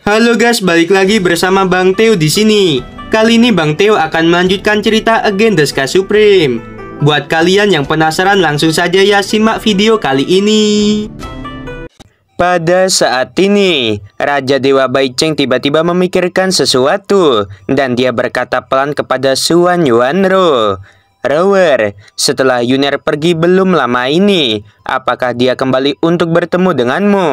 Halo guys, balik lagi bersama Bang Theo di sini. Kali ini Bang Theo akan melanjutkan cerita Again the Sky Supreme. Buat kalian yang penasaran, langsung saja ya simak video kali ini. Pada saat ini, Raja Dewa Baicheng tiba-tiba memikirkan sesuatu dan dia berkata pelan kepada Xuan Yuanro. Rower, setelah Yuner pergi belum lama ini, apakah dia kembali untuk bertemu denganmu?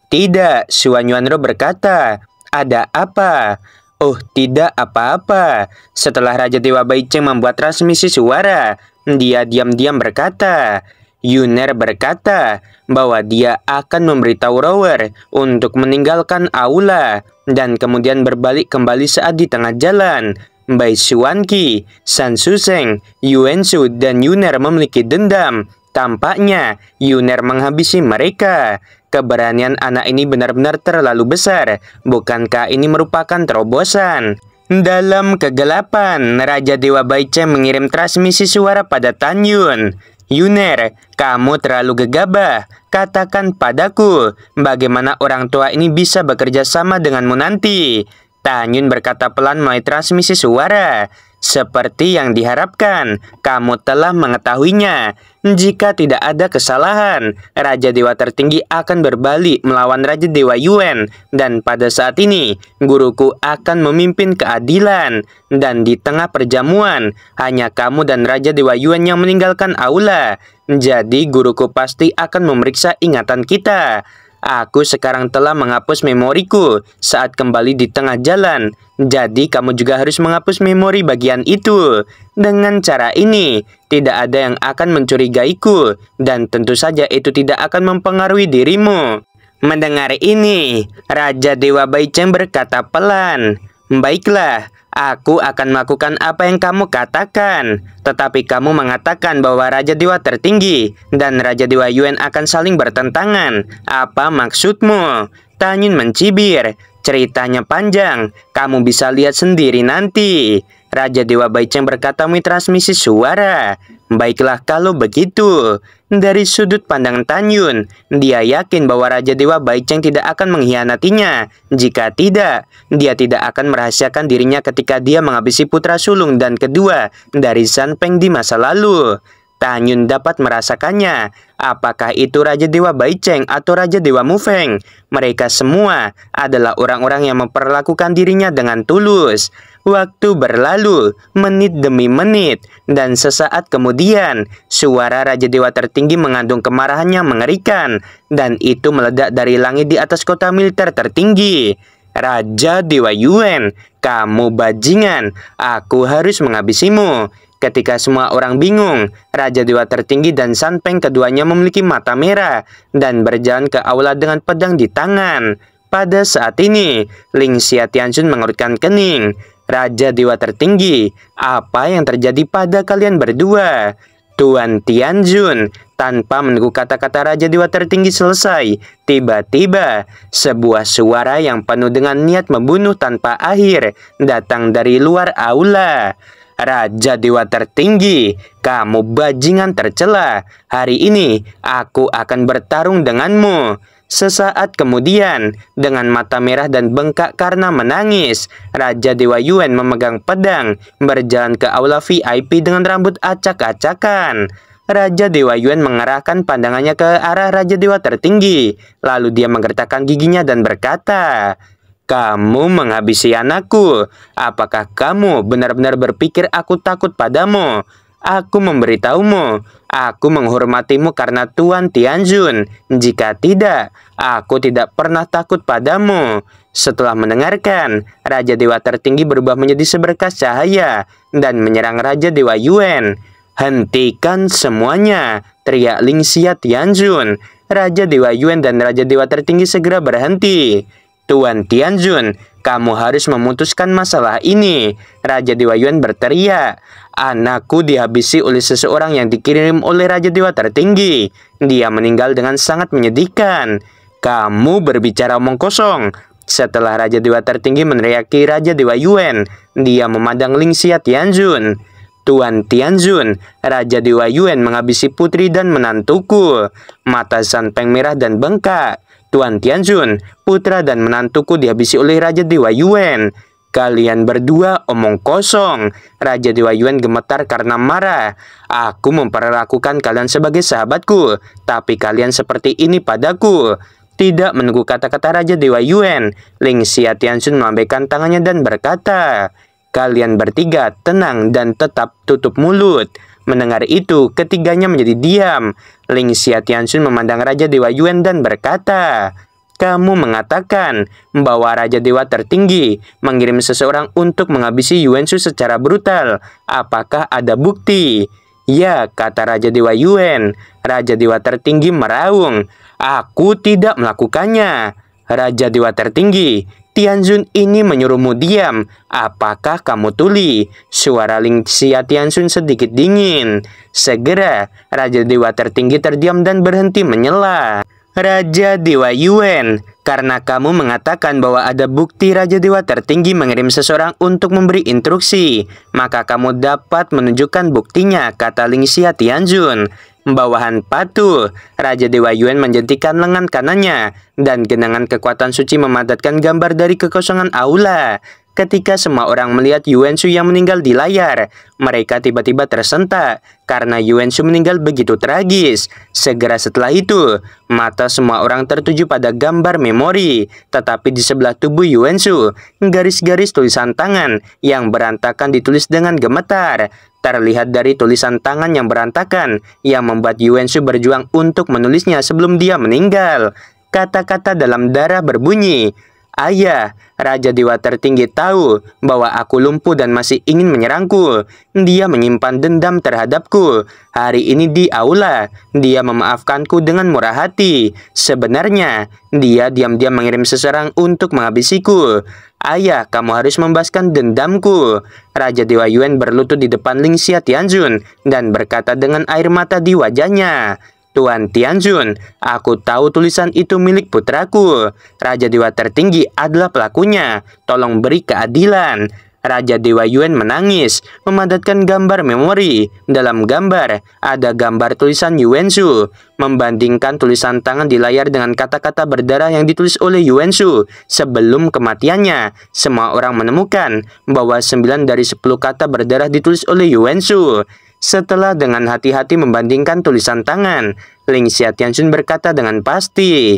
Tidak, Xuan Yuanro berkata. Ada apa? Oh, tidak apa-apa. Setelah Raja Dewa Baicheng membuat transmisi suara, dia diam-diam berkata. Yuner berkata bahwa dia akan memberitahu Rower untuk meninggalkan aula dan kemudian berbalik kembali saat di tengah jalan. Bai Xuanqi, San Suseng, Yuansu, dan Yuner memiliki dendam. Tampaknya Yuner menghabisi mereka. Keberanian anak ini benar-benar terlalu besar. Bukankah ini merupakan terobosan? Dalam kegelapan, Raja Dewa Baicheng mengirim transmisi suara pada Tan Yun. Yuner, kamu terlalu gegabah. Katakan padaku, bagaimana orang tua ini bisa bekerja sama denganmu nanti? Tan Yun berkata pelan melalui transmisi suara. Seperti yang diharapkan, kamu telah mengetahuinya. Jika tidak ada kesalahan, Raja Dewa Tertinggi akan berbalik melawan Raja Dewa Yuan. Dan pada saat ini, guruku akan memimpin keadilan. Dan di tengah perjamuan, hanya kamu dan Raja Dewa Yuan yang meninggalkan aula. Jadi guruku pasti akan memeriksa ingatan kita. Aku sekarang telah menghapus memoriku saat kembali di tengah jalan. Jadi kamu juga harus menghapus memori bagian itu. Dengan cara ini, tidak ada yang akan mencurigaiku. Dan tentu saja itu tidak akan mempengaruhi dirimu. Mendengar ini, Raja Dewa Baicheng berkata pelan. Baiklah, aku akan melakukan apa yang kamu katakan. Tetapi kamu mengatakan bahwa Raja Dewa Tertinggi dan Raja Dewa Yuan akan saling bertentangan. Apa maksudmu? Tan Yun mencibir. Ceritanya panjang, kamu bisa lihat sendiri nanti. Raja Dewa Baicheng berkata melalui transmisi suara. Baiklah kalau begitu. Dari sudut pandang Tan Yun, dia yakin bahwa Raja Dewa Baicheng tidak akan mengkhianatinya. Jika tidak, dia tidak akan merahasiakan dirinya ketika dia menghabisi putra sulung dan kedua dari San Peng di masa lalu. Tan Yun dapat merasakannya. Apakah itu Raja Dewa Baicheng atau Raja Dewa Mufeng? Mereka semua adalah orang-orang yang memperlakukan dirinya dengan tulus. Waktu berlalu, menit demi menit, dan sesaat kemudian, suara Raja Dewa Tertinggi mengandung kemarahan yang mengerikan, dan itu meledak dari langit di atas kota militer tertinggi. Raja Dewa Yuan, kamu bajingan, aku harus menghabisimu. Ketika semua orang bingung, Raja Dewa Tertinggi dan San Peng keduanya memiliki mata merah dan berjalan ke aula dengan pedang di tangan. Pada saat ini, Ling Xia Tianjun mengerutkan kening. Raja Dewa Tertinggi, apa yang terjadi pada kalian berdua? Tuan Tianjun, tanpa menunggu kata-kata Raja Dewa Tertinggi selesai, tiba-tiba sebuah suara yang penuh dengan niat membunuh tanpa akhir datang dari luar aula. Raja Dewa Tertinggi, kamu bajingan tercela. Hari ini aku akan bertarung denganmu. Sesaat kemudian, dengan mata merah dan bengkak karena menangis, Raja Dewa Yuan memegang pedang, berjalan ke aula VIP dengan rambut acak-acakan. Raja Dewa Yuan mengarahkan pandangannya ke arah Raja Dewa Tertinggi. Lalu dia menggertakkan giginya dan berkata, kamu menghabisi anakku. Apakah kamu benar-benar berpikir aku takut padamu? Aku memberitahumu, aku menghormatimu karena Tuan Tianjun. Jika tidak, aku tidak pernah takut padamu. Setelah mendengarkan, Raja Dewa Tertinggi berubah menjadi seberkas cahaya dan menyerang Raja Dewa Yuan. Hentikan semuanya, teriak Ling Xia Tianjun. Raja Dewa Yuan dan Raja Dewa Tertinggi segera berhenti. Tuan Tianjun, kamu harus memutuskan masalah ini. Raja Dewa Yuan berteriak. Anakku dihabisi oleh seseorang yang dikirim oleh Raja Dewa Tertinggi. Dia meninggal dengan sangat menyedihkan. Kamu berbicara omong kosong. Setelah Raja Dewa Tertinggi meneriaki Raja Dewa Yuan, dia memandang Ling Xia Tianjun. Tuan Tianjun, Raja Dewa Yuan menghabisi putri dan menantuku. Mata San Peng merah dan bengkak. Tuan Tianzun, putra dan menantuku dihabisi oleh Raja Dewa Yuan. Kalian berdua omong kosong. Raja Dewa Yuan gemetar karena marah. Aku memperlakukan kalian sebagai sahabatku, tapi kalian seperti ini padaku. Tidak menunggu kata-kata Raja Dewa Yuan, Ling Xia Tianzun melambaikan tangannya dan berkata, kalian bertiga tenang dan tetap tutup mulut. Mendengar itu, ketiganya menjadi diam. Ling Xia Tianzun memandang Raja Dewa Yuan dan berkata, kamu mengatakan bahwa Raja Dewa Tertinggi mengirim seseorang untuk menghabisi Yuanshu secara brutal. Apakah ada bukti? Ya, kata Raja Dewa Yuan. Raja Dewa Tertinggi meraung. Aku tidak melakukannya. Raja Dewa Tertinggi, Tianzun ini menyuruhmu diam. Apakah kamu tuli? Suara Ling Xia Tianzun sedikit dingin. Segera, Raja Dewa Tertinggi terdiam dan berhenti menyela. Raja Dewa Yuan, karena kamu mengatakan bahwa ada bukti Raja Dewa Tertinggi mengirim seseorang untuk memberi instruksi, maka kamu dapat menunjukkan buktinya, kata Ling Xia Tianzun. Bawahan patuh, Raja Dewa Yuan menjentikan lengan kanannya, dan genangan kekuatan suci memadatkan gambar dari kekosongan aula. Ketika semua orang melihat Yuanshu yang meninggal di layar, mereka tiba-tiba tersentak karena Yuanshu meninggal begitu tragis. Segera setelah itu, mata semua orang tertuju pada gambar memori, tetapi di sebelah tubuh Yuanshu, garis-garis tulisan tangan yang berantakan ditulis dengan gemetar. Terlihat dari tulisan tangan yang berantakan yang membuat Yuanshu berjuang untuk menulisnya sebelum dia meninggal. Kata-kata dalam darah berbunyi, ayah, Raja Dewa Tertinggi tahu bahwa aku lumpuh dan masih ingin menyerangku. Dia menyimpan dendam terhadapku. Hari ini di aula, dia memaafkanku dengan murah hati. Sebenarnya, dia diam-diam mengirim seseorang untuk menghabisiku. Ayah, kamu harus membebaskan dendamku. Raja Dewa Yuan berlutut di depan Ling Xia Tianzun dan berkata dengan air mata di wajahnya, Tuan Tianzun, aku tahu tulisan itu milik putraku. Raja Dewa Tertinggi adalah pelakunya. Tolong beri keadilan. Raja Dewa Yuan menangis, memadatkan gambar memori. Dalam gambar, ada gambar tulisan Yuanshu. Membandingkan tulisan tangan di layar dengan kata-kata berdarah yang ditulis oleh Yuanshu sebelum kematiannya, semua orang menemukan bahwa 9 dari 10 kata berdarah ditulis oleh Yuanshu. Setelah dengan hati-hati membandingkan tulisan tangan, Ling Xia Tianzun berkata dengan pasti,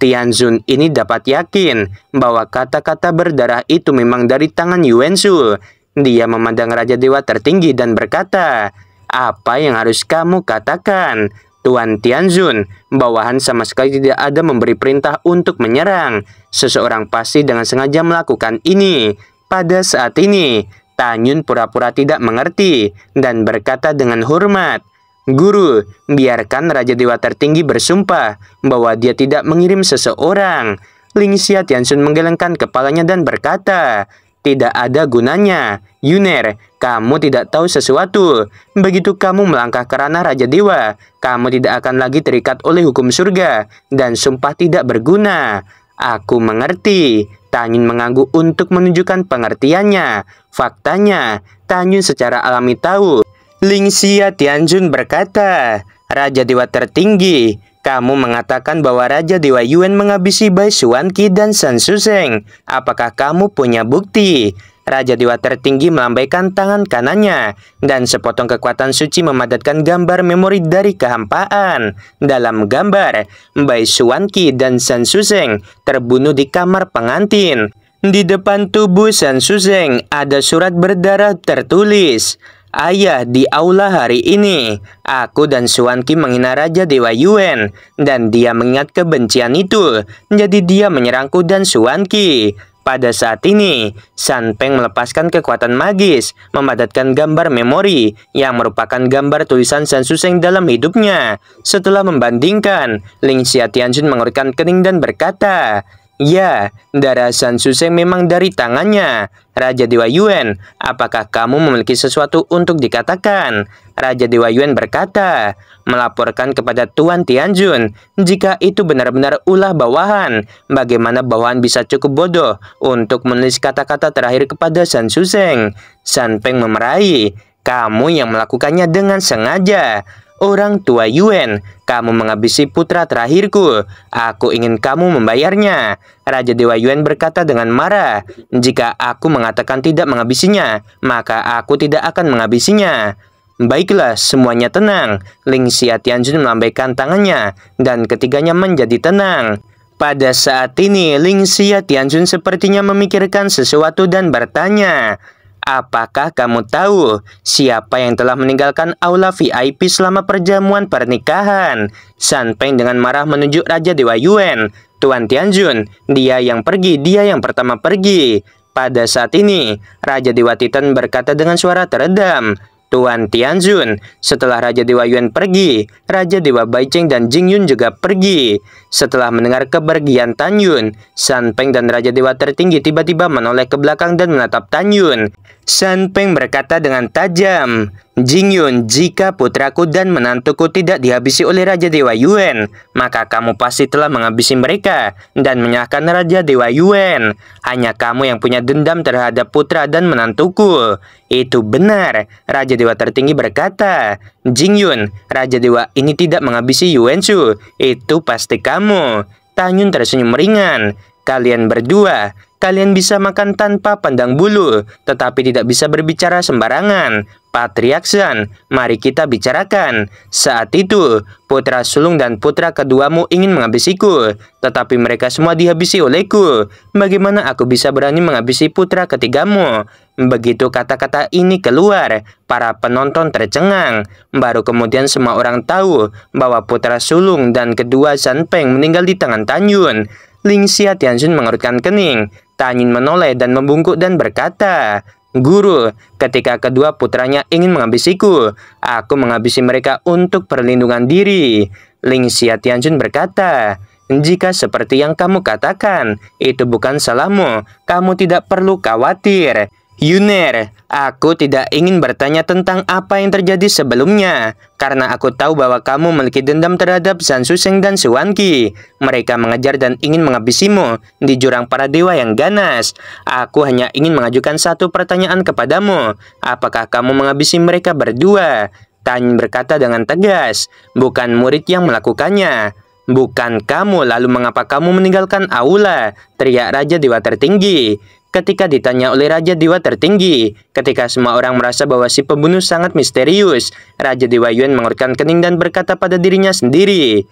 Tianzun ini dapat yakin bahwa kata-kata berdarah itu memang dari tangan Yuanshu. Dia memandang Raja Dewa Tertinggi dan berkata, apa yang harus kamu katakan? Tuan Tianzun, bawahan sama sekali tidak ada memberi perintah untuk menyerang. Seseorang pasti dengan sengaja melakukan ini. Pada saat ini, Tanyun pura-pura tidak mengerti dan berkata dengan hormat, Guru, biarkan Raja Dewa Tertinggi bersumpah bahwa dia tidak mengirim seseorang. Ling Xia Tianzun menggelengkan kepalanya dan berkata, tidak ada gunanya. Yuner, kamu tidak tahu sesuatu. Begitu kamu melangkah ke ranah Raja Dewa, kamu tidak akan lagi terikat oleh hukum surga dan sumpah tidak berguna. Aku mengerti. Tanyun mengangguk untuk menunjukkan pengertiannya. Faktanya, Tanyun secara alami tahu. Ling Xia Tianzun berkata, Raja Dewa Tertinggi, kamu mengatakan bahwa Raja Dewa Yuan menghabisi Bai Xuanqi dan San Shuseng. Apakah kamu punya bukti? Raja Dewa Tertinggi melambaikan tangan kanannya, dan sepotong kekuatan suci memadatkan gambar memori dari kehampaan. Dalam gambar, Bai Xuanqi dan San Shuseng terbunuh di kamar pengantin. Di depan tubuh San Shuseng ada surat berdarah tertulis, Ayah, di aula hari ini, aku dan Xuanqi menghina Raja Dewa Yuan, dan dia mengingat kebencian itu, jadi dia menyerangku dan Xuanqi. Pada saat ini, San Peng melepaskan kekuatan magis, memadatkan gambar memori yang merupakan gambar tulisan San Shuseng dalam hidupnya. Setelah membandingkan, Ling Xia Tianzun mengerutkan kening dan berkata, ya, darah San Shuseng memang dari tangannya. Raja Dewa Yuan, apakah kamu memiliki sesuatu untuk dikatakan? Raja Dewa Yuan berkata, melaporkan kepada Tuan Tianzun. Jika itu benar-benar ulah bawahan, bagaimana bawahan bisa cukup bodoh untuk menulis kata-kata terakhir kepada San Shuseng? San Peng memerahi, kamu yang melakukannya dengan sengaja. Orang tua Yuan, kamu menghabisi putra terakhirku. Aku ingin kamu membayarnya. Raja Dewa Yuan berkata dengan marah. Jika aku mengatakan tidak menghabisinya, maka aku tidak akan menghabisinya. Baiklah, semuanya tenang. Ling Xia Tianjun melambaikan tangannya, dan ketiganya menjadi tenang. Pada saat ini, Ling Xia Tianjun sepertinya memikirkan sesuatu dan bertanya, apakah kamu tahu siapa yang telah meninggalkan aula VIP selama perjamuan pernikahan? San Peng dengan marah menunjuk Raja Dewa Yuan. Tuan Tianjun, dia yang pergi, dia yang pertama pergi. Pada saat ini, Raja Dewa Titan berkata dengan suara teredam, Tuan Tianjun, setelah Raja Dewa Yuan pergi, Raja Dewa Baicheng dan Jing Yun juga pergi. Setelah mendengar kepergian Tan Yun, San Peng dan Raja Dewa tertinggi tiba-tiba menoleh ke belakang dan menatap Tan Yun. San Peng berkata dengan tajam, Jing Yun, jika putraku dan menantuku tidak dihabisi oleh Raja Dewa Yuan, maka kamu pasti telah menghabisi mereka dan menyalahkan Raja Dewa Yuan. Hanya kamu yang punya dendam terhadap putra dan menantuku. Itu benar, Raja Dewa tertinggi berkata. Jing Yun, Raja Dewa ini tidak menghabisi Yuan Shu. Itu pasti kamu. Tan Yun tersenyum ringan. Kalian berdua, kalian bisa makan tanpa pandang bulu, tetapi tidak bisa berbicara sembarangan. Patriark San, mari kita bicarakan. Saat itu, putra sulung dan putra keduamu ingin menghabisiku, tetapi mereka semua dihabisi olehku. Bagaimana aku bisa berani menghabisi putra ketigamu? Begitu kata-kata ini keluar, para penonton tercengang. Baru kemudian semua orang tahu bahwa putra sulung dan kedua San Peng meninggal di tangan Tan Yun. Ling Xia Tianjun mengerutkan kening. Tan Yun menoleh dan membungkuk dan berkata, Guru, ketika kedua putranya ingin menghabisiku, aku menghabisi mereka untuk perlindungan diri. Ling Xia Tianjun berkata, jika seperti yang kamu katakan, itu bukan salahmu, kamu tidak perlu khawatir. Yuner, aku tidak ingin bertanya tentang apa yang terjadi sebelumnya, karena aku tahu bahwa kamu memiliki dendam terhadap Zhan Shusheng dan Xuan Qi. Mereka mengejar dan ingin menghabisimu di jurang para dewa yang ganas. Aku hanya ingin mengajukan satu pertanyaan kepadamu. Apakah kamu menghabisi mereka berdua? Tan berkata dengan tegas, bukan murid yang melakukannya. Bukan kamu, lalu mengapa kamu meninggalkan aula? Teriak Raja Dewa Tertinggi. Ketika ditanya oleh Raja Dewa Tertinggi, ketika semua orang merasa bahwa si pembunuh sangat misterius, Raja Dewa Yuan mengerutkan kening dan berkata pada dirinya sendiri,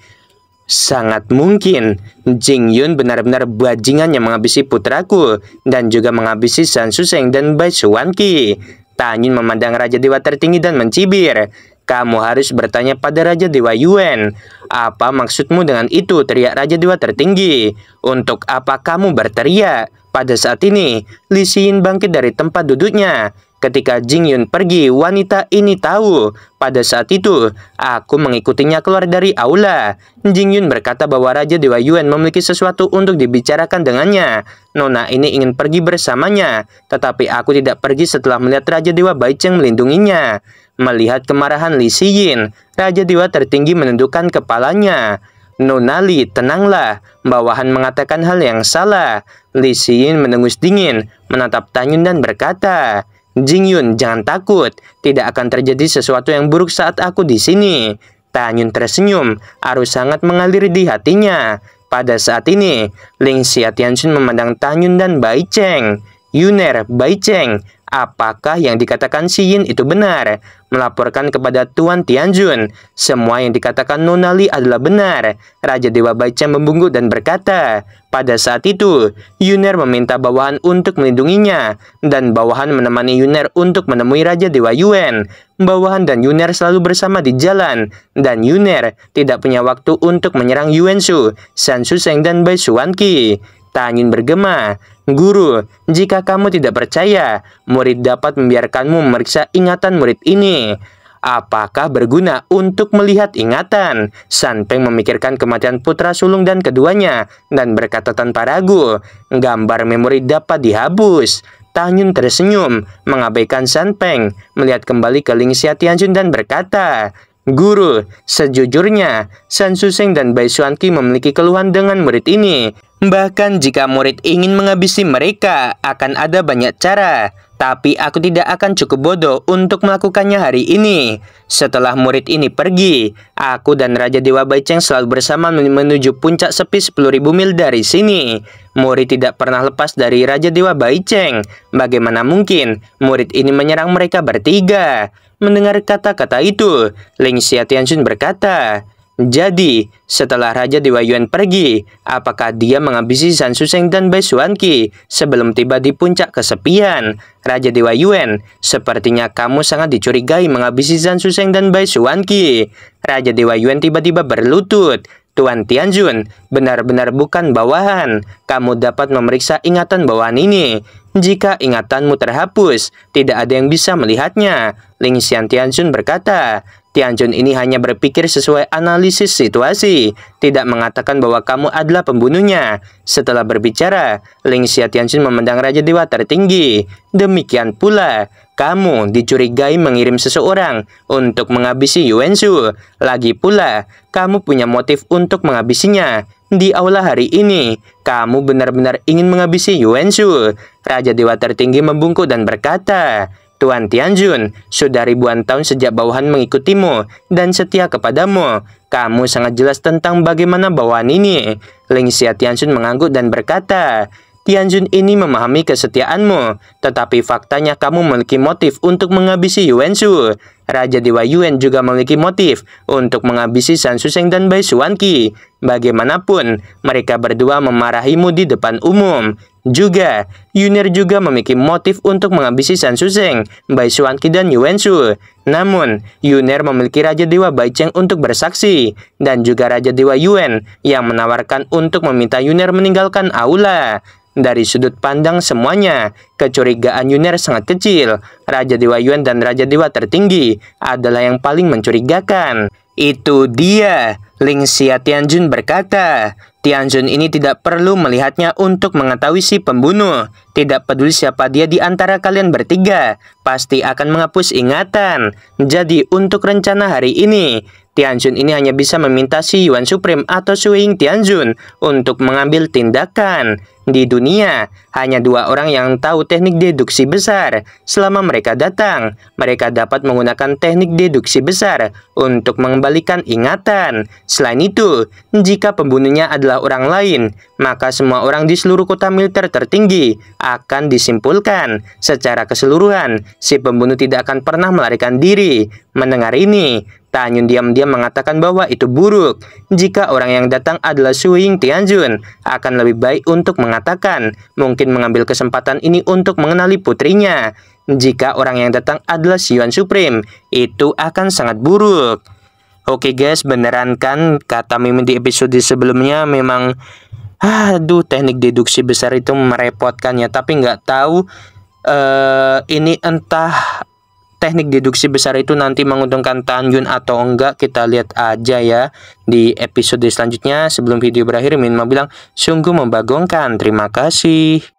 sangat mungkin Jing Yun benar-benar bajingan yang menghabisi putraku dan juga menghabisi Zhan Shusheng dan Bai Xuan Qi. Tan Yun memandang Raja Dewa Tertinggi dan mencibir, kamu harus bertanya pada Raja Dewa Yuan. Apa maksudmu dengan itu? Teriak Raja Dewa Tertinggi. Untuk apa kamu berteriak? Pada saat ini, Li Xin bangkit dari tempat duduknya. Ketika Jing Yun pergi, wanita ini tahu. Pada saat itu, aku mengikutinya keluar dari aula. Jing Yun berkata bahwa Raja Dewa Yuan memiliki sesuatu untuk dibicarakan dengannya. Nona ini ingin pergi bersamanya, tetapi aku tidak pergi setelah melihat Raja Dewa Baicheng melindunginya. Melihat kemarahan Li Xin, Raja Dewa Tertinggi menundukkan kepalanya. Nona Li, tenanglah. Bawahan mengatakan hal yang salah. Li Xin mendengus dingin, menatap Tan Yun dan berkata, Jing Yun, jangan takut. Tidak akan terjadi sesuatu yang buruk saat aku di sini. Tan Yun tersenyum, arus sangat mengalir di hatinya. Pada saat ini, Ling Xia Tianjun memandang Tan Yun dan Baicheng. Yuner, Baicheng, apakah yang dikatakan Xi Yin itu benar? Melaporkan kepada Tuan Tianjun, semua yang dikatakan Nona Li adalah benar. Raja Dewa Baicheng membungkuk dan berkata, pada saat itu, Yuner meminta bawahan untuk melindunginya, dan bawahan menemani Yuner untuk menemui Raja Dewa Yuan. Bawahan dan Yuner selalu bersama di jalan, dan Yuner tidak punya waktu untuk menyerang Yuan Shu, Zhan Shusheng dan Bai Xuan Qi. Tan Yun bergema, Guru, jika kamu tidak percaya, murid dapat membiarkanmu memeriksa ingatan murid ini. Apakah berguna untuk melihat ingatan? San Peng memikirkan kematian putra sulung dan keduanya, dan berkata tanpa ragu, gambar memori dapat dihapus. Tan Yun tersenyum, mengabaikan San Peng, melihat kembali ke Ling Xia Tianjun dan berkata, Guru, sejujurnya, Zhan Shusheng dan Bai Xuan Qi memiliki keluhan dengan murid ini. Bahkan jika murid ingin menghabisi mereka, akan ada banyak cara. Tapi aku tidak akan cukup bodoh untuk melakukannya hari ini. Setelah murid ini pergi, aku dan Raja Dewa Baicheng selalu bersama menuju puncak sepi 10.000 mil dari sini. Murid tidak pernah lepas dari Raja Dewa Baicheng. Bagaimana mungkin murid ini menyerang mereka bertiga? Mendengar kata-kata itu, Ling Xia Tianjun berkata, jadi, setelah Raja Dewa Yuan pergi, apakah dia menghabisi Zhan Shusheng dan Bai Xuanqi sebelum tiba di puncak kesepian? Raja Dewa Yuan, sepertinya kamu sangat dicurigai menghabisi Zhan Shusheng dan Bai Xuanqi. Raja Dewa Yuan tiba-tiba berlutut. Tuan Tianjun, benar-benar bukan bawahan. Kamu dapat memeriksa ingatan bawahan ini. Jika ingatanmu terhapus, tidak ada yang bisa melihatnya. Ling Xian Tianjun berkata, Tianjun ini hanya berpikir sesuai analisis situasi, tidak mengatakan bahwa kamu adalah pembunuhnya. Setelah berbicara, Ling Xia Tianjun memandang Raja Dewa tertinggi. Demikian pula, kamu dicurigai mengirim seseorang untuk menghabisi Yuan Shu. Lagi pula, kamu punya motif untuk menghabisinya. Di aula hari ini, kamu benar-benar ingin menghabisi Yuan Shu. Raja Dewa tertinggi membungkuk dan berkata, Tuan Tianjun, sudah ribuan tahun sejak bawahan mengikutimu dan setia kepadamu. Kamu sangat jelas tentang bagaimana bawahan ini. Ling Xia Tianjun mengangguk dan berkata, Tianjun ini memahami kesetiaanmu, tetapi faktanya kamu memiliki motif untuk menghabisi Yuan Shu. Raja Dewa Yuan juga memiliki motif untuk menghabisi Zhan Shusheng dan Bai Xuanqi. Bagaimanapun, mereka berdua memarahimu di depan umum. Juga, Yun'er juga memiliki motif untuk menghabisi Zhan Shusheng, Bai Xuanqi dan Yuan Shu. Namun, Yun'er memiliki Raja Dewa Baicheng untuk bersaksi, dan juga Raja Dewa Yuan yang menawarkan untuk meminta Yun'er meninggalkan aula. Dari sudut pandang semuanya, kecurigaan Yun'er sangat kecil. Raja Dewa Yuan dan Raja Dewa tertinggi adalah yang paling mencurigakan. Itu dia, Ling Xia Tianjun berkata. Tianjun ini tidak perlu melihatnya untuk mengetahui si pembunuh. Tidak peduli siapa dia di antara kalian bertiga, pasti akan menghapus ingatan. Jadi untuk rencana hari ini, Tianjun ini hanya bisa meminta si Yuan Supreme atau Su Ying Tianjun untuk mengambil tindakan. Di dunia, hanya dua orang yang tahu teknik deduksi besar. Selama mereka datang, mereka dapat menggunakan teknik deduksi besar untuk mengembalikan ingatan. Selain itu, jika pembunuhnya adalah orang lain, maka semua orang di seluruh kota militer tertinggi akan disimpulkan. Secara keseluruhan, si pembunuh tidak akan pernah melarikan diri. Mendengar ini, Tanyun diam-diam mengatakan bahwa itu buruk. Jika orang yang datang adalah Su Ying Tianjun, akan lebih baik untuk mengatakan, mungkin mengambil kesempatan ini untuk mengenali putrinya. Jika orang yang datang adalah si Yuan Supreme, itu akan sangat buruk. Oke guys, beneran kan kata Mimin di episode sebelumnya memang teknik deduksi besar itu merepotkan ya, tapi nggak tahu ini entah teknik deduksi besar itu nanti menguntungkan Tanyun atau enggak, kita lihat aja ya di episode selanjutnya. Sebelum video berakhir, Mimin mau bilang sungguh membagongkan. Terima kasih.